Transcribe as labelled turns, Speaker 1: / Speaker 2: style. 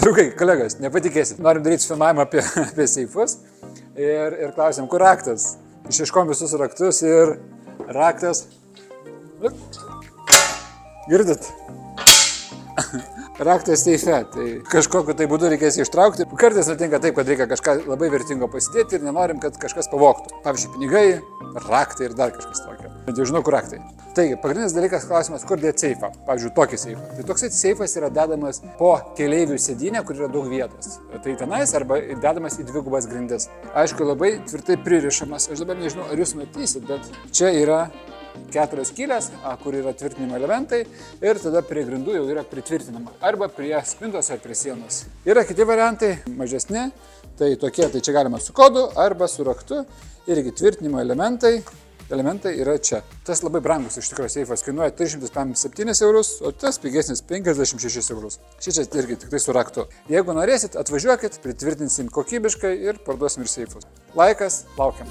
Speaker 1: Draugai, kolegos, nepatikėsit, norim daryti filmavimą apie seifus ir klausėm, kur raktas. Išieškom visus raktus ir raktas. Girdit? Raktas seife, tai kažkokiu tai būdu reikės ištraukti. Kartais nutinka taip, kad reikia kažką labai vertingo pasidėti ir nenorim, kad kažkas pavogtų. Pavyzdžiui, pinigai, raktai ir dar kažkas tokio. Bet jau žinau, kur raktai. Taigi, pagrindinis dalykas klausimas, kur dėti seifą. Pavyzdžiui, tokį seifą. Tai toksai seifas yra dedamas po keleivių sėdynę, kur yra daug vietos. Tai tenais arba dedamas į dvigubas grindis. Aišku, labai tvirtai pririšamas. Aš dabar nežinau, ar jūs matysit, bet čia yra 4 skylės, kur yra tvirtinimo elementai ir tada prie grindų jau yra pritvirtinama. Arba prie spintos ar prie sienos. Yra kiti variantai, mažesni, tai tokie, tai čia galima su kodu arba su raktu. Irgi tvirtinimo elementai yra čia. Tas labai brangus iš tikrųjų seifas kainuoja 357 eurus, o tas pigesnis 56 eurus. Šičia irgi tik tai su raktu. Jeigu norėsit, atvažiuokit, pritvirtinsim kokybiškai ir parduosim ir seifus. Laikas, laukiam.